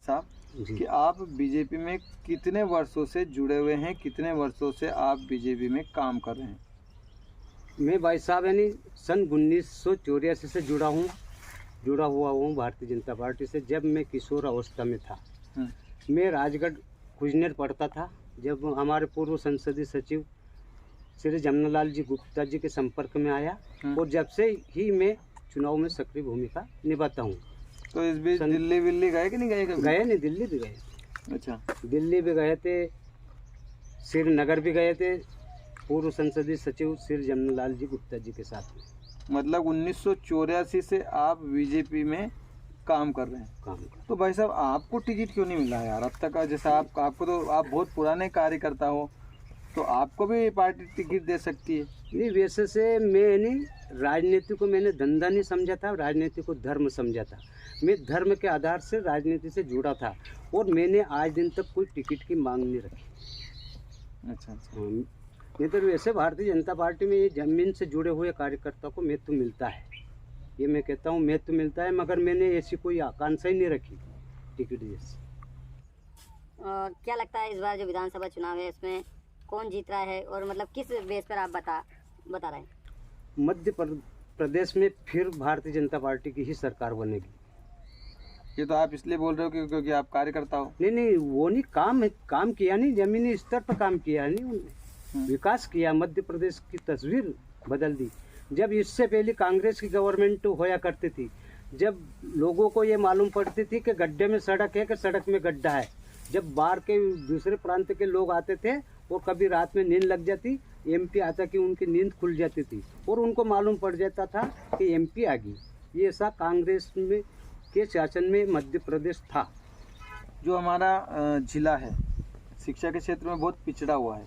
साहब जी। कि आप बीजेपी में कितने वर्षों से जुड़े हुए हैं, कितने वर्षों से आप बीजेपी में काम कर रहे हैं? मैं भाई साहब यानी सन 1984 से जुड़ा हुआ हूँ भारतीय जनता पार्टी से। जब मैं किशोर अवस्था में था, मैं राजगढ़ कुजनेर पढ़ता था, जब हमारे पूर्व संसदीय सचिव श्री जमनालाल जी गुप्ता जी के संपर्क में आया और जब से ही मैं चुनाव में सक्रिय भूमिका निभाता हूँ। तो इस बीच दिल्ली विल्ली गए कि नहीं गए कभी? गए नहीं, दिल्ली भी गए। अच्छा, दिल्ली भी गए थे, श्रीनगर भी गए थे, पूर्व संसदीय सचिव श्री जमनालाल जी गुप्ता जी के साथ में। मतलब 1984 से आप बीजेपी में काम कर रहे हैं। तो भाई साहब आपको टिकट क्यों नहीं मिला यार अब तक? जैसे आपको तो आप बहुत पुराने कार्यकर्ता हो, तो आपको भी पार्टी टिकट दे सकती है। नहीं, वैसे से मैं नहीं, राजनीति को मैंने धंधा नहीं समझा था, राजनीति को धर्म समझा था। मैं धर्म के आधार से राजनीति से जुड़ा था और मैंने आज दिन तक कोई टिकट की मांग नहीं रखी। अच्छा। नहीं तो वैसे भारतीय जनता पार्टी में ये जमीन से जुड़े हुए कार्यकर्ता को महत्व मिलता है, ये मैं कहता हूँ महत्व मिलता है, मगर मैंने ऐसी कोई आकांक्षा ही नहीं रखी टिकट जैसी। क्या लगता है इस बार जो विधानसभा चुनाव है, इसमें कौन जीत रहा है और मतलब किस बेस पर आप बता रहे हैं? मध्य प्रदेश में फिर भारतीय जनता पार्टी की ही सरकार बनेगी। ये तो आप इसलिए बोल रहे हो क्योंकि आप कार्यकर्ता हो? नहीं, वो नहीं, काम किया नहीं, जमीनी स्तर पर काम किया नहीं उन्होंने, विकास किया, मध्य प्रदेश की तस्वीर बदल दी। जब इससे पहले कांग्रेस की गवर्नमेंट होया करती थी, जब लोगों को ये मालूम पड़ती थी कि गड्ढे में सड़क है कि सड़क में गड्ढा है, जब बाहर के दूसरे प्रांत के लोग आते थे और कभी रात में नींद लग जाती, एमपी आता कि उनकी नींद खुल जाती थी और उनको मालूम पड़ जाता था कि एमपी आ गई। ये ऐसा कांग्रेस में के शासन में मध्य प्रदेश था। जो हमारा जिला है शिक्षा के क्षेत्र में बहुत पिछड़ा हुआ है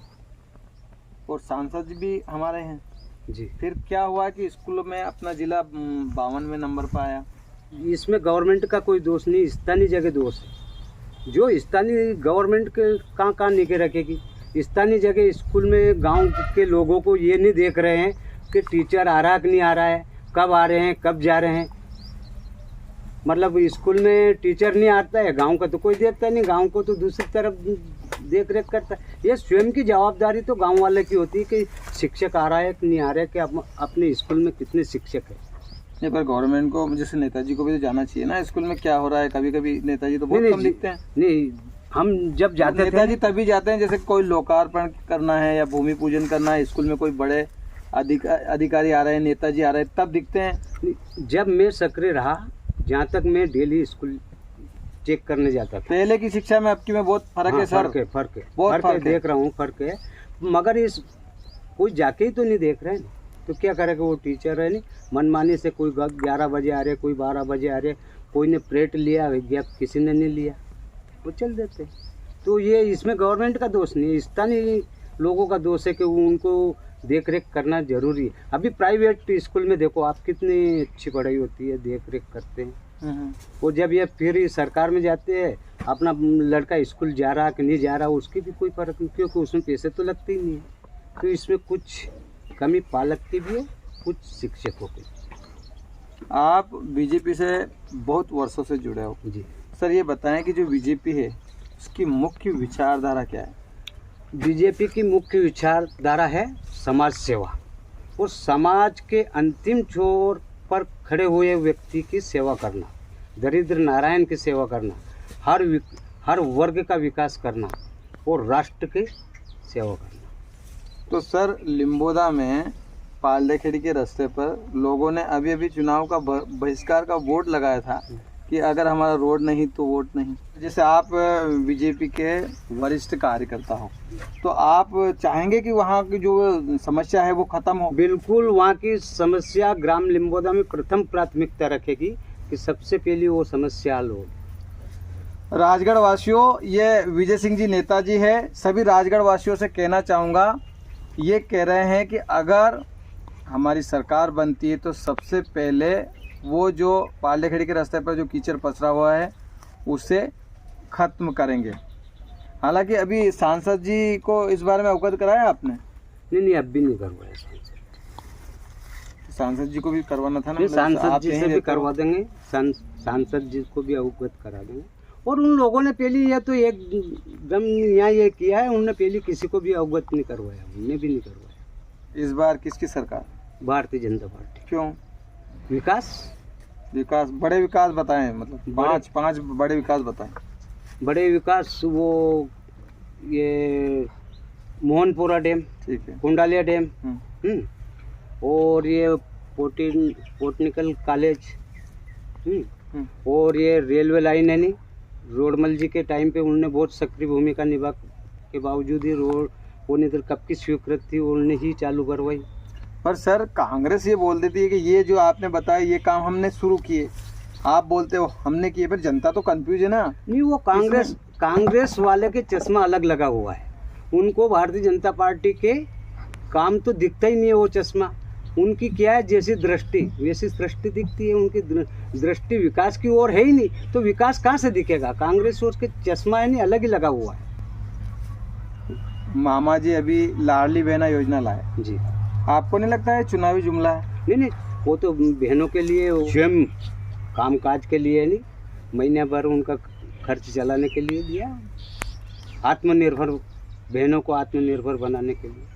और सांसद भी हमारे हैं जी। फिर क्या हुआ कि स्कूलों में अपना जिला 52वें नंबर पर आया? इसमें गवर्नमेंट का कोई दोष नहीं, स्थानीय जगह दोष है। जो स्थानीय गवर्नमेंट के कहाँ निके रखेगी? स्थानीय जगह स्कूल में गांव के लोगों को ये नहीं देख रहे हैं कि टीचर आ रहा है कि नहीं आ रहा है, कब आ रहे हैं, कब जा रहे हैं। मतलब स्कूल में टीचर नहीं आता है, गांव का तो कोई देखता नहीं, गांव को तो दूसरी तरफ देख रेख करता है। ये स्वयं की जवाबदारी तो गांव वाले की होती है कि शिक्षक आ रहा है कि नहीं आ रहा है, कि अपने स्कूल में कितने शिक्षक है। नहीं, पर गवर्नमेंट को जैसे नेताजी को भी तो जाना चाहिए ना स्कूल में क्या हो रहा है। कभी कभी नेताजी तो बहुत कम दिखते हैं। नहीं, हम जब जाते नेताजी तभी जाते हैं जैसे कोई लोकार्पण करना है या भूमि पूजन करना है, स्कूल में कोई बड़े अधिकारी आ रहे हैं, नेताजी आ रहे हैं, तब दिखते हैं। जब मैं सक्रिय रहा, जहाँ तक मैं डेली स्कूल चेक करने जाता था, पहले की शिक्षा में अब की में बहुत फर्क है सर। फर्क है, देख रहा हूँ फर्क है, मगर इस कोई जाके ही तो नहीं देख रहे हैं, तो क्या करेगा वो टीचर है नहीं, मनमानी से कोई 11 बजे आ रहे, कोई 12 बजे आ रहे, कोई ने प्लेट लिया या किसी ने नहीं लिया, वो चल देते। तो ये इसमें गवर्नमेंट का दोष नहीं है, स्थानीय लोगों का दोष है कि उनको देख रेख करना जरूरी है। अभी प्राइवेट स्कूल में देखो आप, कितनी अच्छी पढ़ाई होती है, देख रेख करते हैं। वो जब ये फिर सरकार में जाते हैं, अपना लड़का स्कूल जा रहा कि नहीं जा रहा, उसकी भी कोई फर्क नहीं, क्योंकि उसमें पैसे तो लगते ही नहीं है। तो इसमें कुछ कमी पालक की भी है, कुछ शिक्षकों की। आप बीजेपी से बहुत वर्षों से जुड़े हो जी सर, ये बताएं कि जो बीजेपी है उसकी मुख्य विचारधारा क्या है? बीजेपी की मुख्य विचारधारा है समाज सेवा, और समाज के अंतिम छोर पर खड़े हुए व्यक्ति की सेवा करना, दरिद्र नारायण की सेवा करना, हर वर्ग का विकास करना और राष्ट्र की सेवा करना। तो सर लिम्बोदा में पालदेखेड़ी के रास्ते पर लोगों ने अभी चुनाव का बहिष्कार का वोट लगाया था कि अगर हमारा रोड नहीं तो वोट नहीं। जैसे आप बीजेपी के वरिष्ठ कार्यकर्ता हो, तो आप चाहेंगे कि वहाँ की जो समस्या है वो खत्म हो? बिल्कुल, वहाँ की समस्या ग्राम लिम्बोदा में प्रथम प्राथमिकता रखेगी कि सबसे पहले वो समस्या हल हो। राजगढ़ वासियों, ये विजय सिंह जी नेताजी है। सभी राजगढ़ वासियों से कहना चाहूँगा, ये कह रहे हैं कि अगर हमारी सरकार बनती है तो सबसे पहले वो जो पालदेखेड़ी के रास्ते पर जो कीचड़ पसरा हुआ है उसे ख़त्म करेंगे। हालांकि अभी सांसद जी को इस बारे में अवगत कराया आपने? नहीं, अब भी नहीं करवाया। सांसद जी को भी करवाना था ना? सांसद जी से भी करवा देंगे, सांसद जी को भी अवगत करा देंगे। और उन लोगों ने पहले ये तो एकदम यहाँ ये किया है, उन्होंने पहले किसी को भी अवगत नहीं करवाया, उन्होंने भी नहीं करवाया। इस बार किसकी सरकार? भारतीय जनता पार्टी। क्यों? विकास बड़े विकास बताएं, मतलब पांच बड़े विकास बताएं। बड़े विकास वो ये मोहनपुरा डैम, ठीक है। कुंडालिया डैम, हम्म, और ये पोटनिकल कॉलेज, हम्म। और ये रेलवे लाइन है नहीं, रोडमल जी के टाइम पे उन्होंने बहुत सक्रिय भूमिका निभा के बावजूद ही रोड वो नहीं तो कब की स्वीकृत थी, उन्होंने ही चालू करवाई। पर सर कांग्रेस ये बोल देती है कि ये जो आपने बताया ये काम हमने शुरू किए, आप बोलते हो हमने किए, फिर जनता तो कंफ्यूज है ना। नहीं, वो कांग्रेस वाले के चश्मा अलग लगा हुआ है, उनको भारतीय जनता पार्टी के काम तो दिखता ही नहीं है। वो चश्मा उनकी क्या है, जैसी दृष्टि वैसी सृष्टि दिखती है, उनकी दृष्टि विकास की ओर है ही नहीं, तो विकास कहाँ से दिखेगा? कांग्रेस और उसके चश्मा है नहीं, अलग ही लगा हुआ है। मामा जी अभी लाडली बहना योजना लाए जी, आपको नहीं लगता है चुनावी जुमला है? नहीं, वो तो बहनों के लिए स्वयं कामकाज के लिए नहीं, महीने भर उनका खर्च चलाने के लिए दिया, आत्मनिर्भर बहनों को आत्मनिर्भर बनाने के लिए।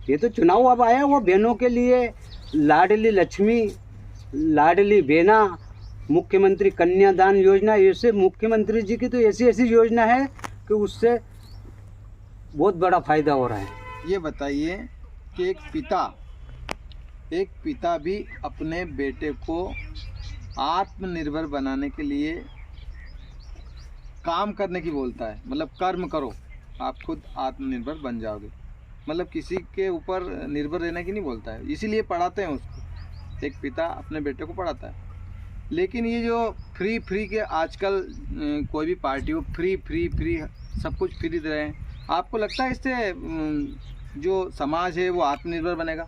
ये तो चुनाव अब आया, वो बहनों के लिए लाडली लक्ष्मी, लाडली बहना, मुख्यमंत्री कन्यादान योजना, ऐसे मुख्यमंत्री जी की तो ऐसी ऐसी योजना है कि उससे बहुत बड़ा फायदा हो रहा है। ये बताइए कि एक पिता भी अपने बेटे को आत्मनिर्भर बनाने के लिए काम करने की बोलता है, मतलब कर्म करो आप खुद आत्मनिर्भर बन जाओगे, मतलब किसी के ऊपर निर्भर रहने की नहीं बोलता है, इसीलिए पढ़ाते हैं उसको। एक पिता अपने बेटे को पढ़ाता है। लेकिन ये जो फ्री के आजकल कोई भी पार्टी हो फ्री सब कुछ फ्री दे रहे हैं, आपको लगता है इससे जो समाज है वो आत्मनिर्भर बनेगा?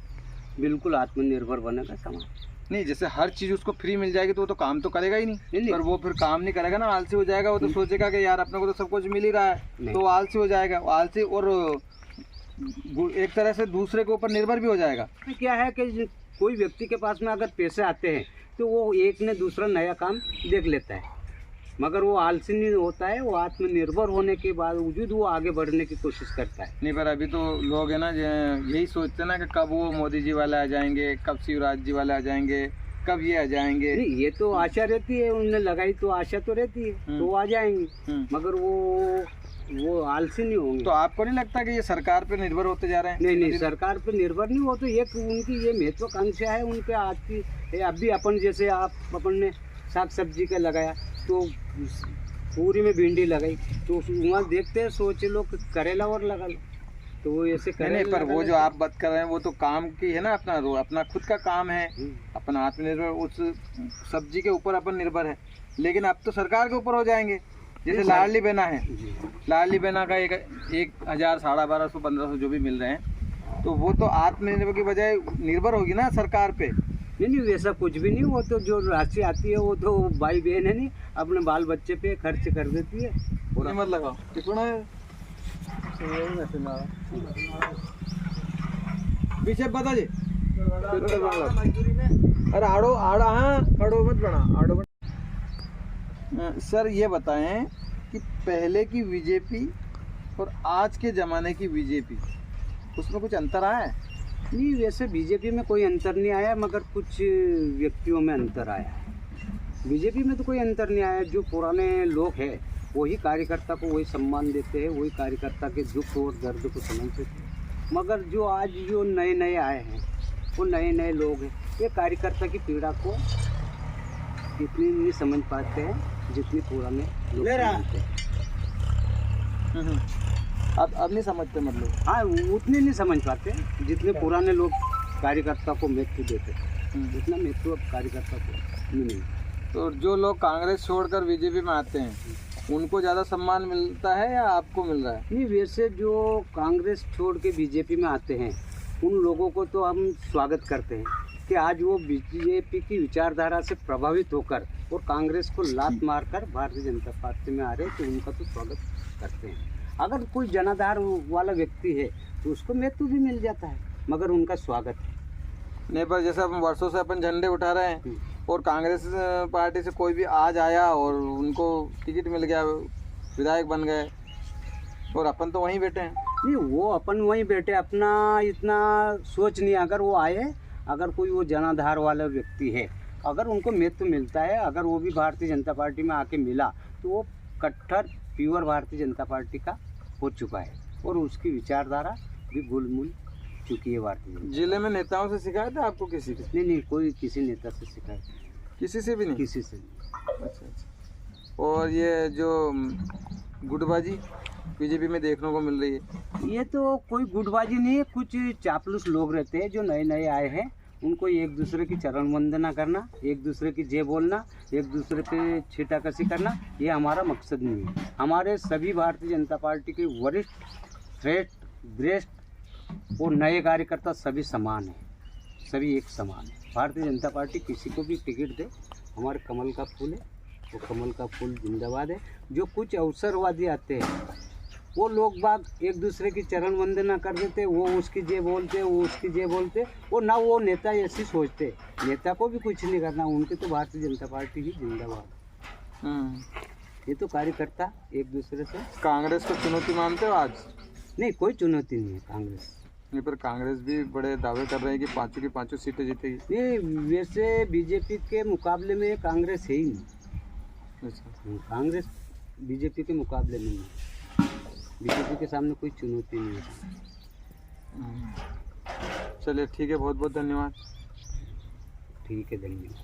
बिल्कुल आत्मनिर्भर बनेगा समाज। नहीं, जैसे हर चीज़ उसको फ्री मिल जाएगी तो वो तो काम तो करेगा ही नहीं। पर वो फिर काम नहीं करेगा ना, आलसी हो जाएगा। वो तो सोचेगा कि यार अपने को तो सब कुछ मिल ही रहा है, तो आलसी हो जाएगा। आलसी और एक तरह से दूसरे के ऊपर निर्भर भी हो जाएगा। क्या है कि कोई व्यक्ति के पास में अगर पैसे आते हैं तो वो एक ने दूसरा नया काम देख लेता है, मगर वो आलसी नहीं होता है, वो आत्मनिर्भर होने के बावजूद वो आगे बढ़ने की कोशिश करता है। नहीं, पर अभी तो लोग है ना यही सोचते हैं ना कि कब वो मोदी जी वाले आ जाएंगे, कब शिवराज जी वाले आ जाएंगे, कब ये आ जाएंगे। नहीं, ये तो आशा रहती है, उनने लगाई तो आशा तो रहती है, तो वो आ जाएंगे, मगर वो आलसी नहीं होंगे। तो आपको नहीं लगता कि ये सरकार पे निर्भर होते जा रहे हैं? नहीं, सरकार पे निर्भर नहीं हो, तो एक उनकी ये महत्वाकांक्षा है उनके आज की। अभी अपन जैसे अपन ने साग सब्जी का लगाया तो पूरी में भिंडी लगाई, तो वहाँ देखते हैं सोचे लोग करेला और लगा लो, तो वो ऐसे नहीं, पर वो जो आप बात कर रहे हैं वो तो काम की है ना, अपना खुद का काम है, अपना आत्मनिर्भर, उस सब्जी के ऊपर अपन निर्भर है। लेकिन अब तो सरकार के ऊपर हो जाएंगे। जैसे लाडली बहना है, लाडली बहना का 1,000, 1250, 1500 जो भी मिल रहे हैं, तो वो तो आत्मनिर्भर की बजाय निर्भर होगी ना सरकार पे। नहीं, वैसा कुछ भी नहीं। वो तो जो राशि आती है वो तो भाई बहन है नहीं, अपने बाल बच्चे पे खर्च कर देती है। मत लगाओ पीछे बता जी। अरे आड़ो हाँ, खड़ो मत बना आड़ो मत। सर ये बताएं कि पहले की बीजेपी और आज के ज़माने की बीजेपी, उसमें कुछ अंतर आया है? नहीं, वैसे बीजेपी में कोई अंतर नहीं आया, मगर कुछ व्यक्तियों में अंतर आया। बीजेपी में तो कोई अंतर नहीं आया। जो पुराने लोग हैं वही कार्यकर्ता को वही सम्मान देते हैं, वही कार्यकर्ता के दुख और दर्द को समझते हैं। मगर जो आज जो नए आए हैं वो नए लोग हैं, ये कार्यकर्ता की पीड़ा को इतनी नहीं समझ पाते हैं जितनी पुराने लोग समझते हैं। अब नहीं समझते, मतलब हाँ, उतने नहीं समझ पाते जितने पुराने लोग कार्यकर्ता को महत्व देते हैं, जितना महत्व अब कार्यकर्ता को नहीं। तो जो लोग कांग्रेस छोड़कर बीजेपी में आते हैं उनको ज़्यादा सम्मान मिलता है या आपको मिल रहा है? नहीं, वैसे जो कांग्रेस छोड़ के बीजेपी में आते हैं उन लोगों को तो हम स्वागत करते हैं कि आज वो बीजेपी की विचारधारा से प्रभावित होकर और कांग्रेस को लात मारकर भारतीय जनता पार्टी में आ रहे हैं, तो उनका तो स्वागत करते हैं। अगर कोई जनाधार वाला व्यक्ति है तो उसको महत्व भी मिल जाता है, मगर उनका स्वागत है। नहीं, पर जैसे अपन वर्षों से अपन झंडे उठा रहे हैं और कांग्रेस पार्टी से कोई भी आज आया और उनको टिकट मिल गया, विधायक बन गए, और अपन तो वहीं बैठे हैं। नहीं, वो अपन वहीं बैठे, अपना इतना सोच नहीं। अगर वो आए, अगर कोई वो जनाधार वाला व्यक्ति है, अगर उनको महत्व मिलता है, अगर वो भी भारतीय जनता पार्टी में आके मिला, तो वो कट्टर प्योर भारतीय जनता पार्टी का हो चुका है और उसकी विचारधारा भी गुलमुल चुकी है भारतीय जनता। जिले में नेताओं से शिकायत है आपको किसी की? नहीं, कोई किसी नेता से शिकायत नहीं, किसी से भी नहीं? किसी से नहीं। अच्छा। और ये जो गुटबाजी बीजेपी में देखने को मिल रही है, ये तो कोई गुटबाजी नहीं है, कुछ चापलूस लोग रहते हैं जो नए नए आए हैं, उनको एक दूसरे की चरण वंदना करना, एक दूसरे की जय बोलना, एक दूसरे पे छीटाकशी करना, ये हमारा मकसद नहीं है। हमारे सभी भारतीय जनता पार्टी के वरिष्ठ, श्रेष्ठ और नए कार्यकर्ता सभी समान हैं, सभी एक समान है। भारतीय जनता पार्टी किसी को भी टिकट दे, हमारे कमल का फूल है, वो कमल का फूल जिंदाबाद है। जो कुछ अवसरवादी आते हैं, वो लोग बाग एक दूसरे की चरण वंदना कर देते, वो उसकी जय बोलते, वो उसकी जय बोलते, वो ना वो नेता ऐसी सोचते, नेता को भी कुछ नहीं करना, उनके तो भारतीय जनता पार्टी ही जिंदाबाद। ये तो कार्यकर्ता एक दूसरे से। कांग्रेस को चुनौती मानते हो आज? नहीं, कोई चुनौती नहीं है कांग्रेस। नहीं, पर कांग्रेस भी बड़े दावे कर रहे हैं कि 5 की 5 सीटें जीतेगी। ये वैसे बीजेपी के मुकाबले में कांग्रेस है ही नहीं। अच्छा। कांग्रेस बीजेपी के मुकाबले में नहीं, बीजेपी के सामने कोई चुनौती नहीं है। चलिए ठीक है, बहुत बहुत धन्यवाद। ठीक है, धन्यवाद।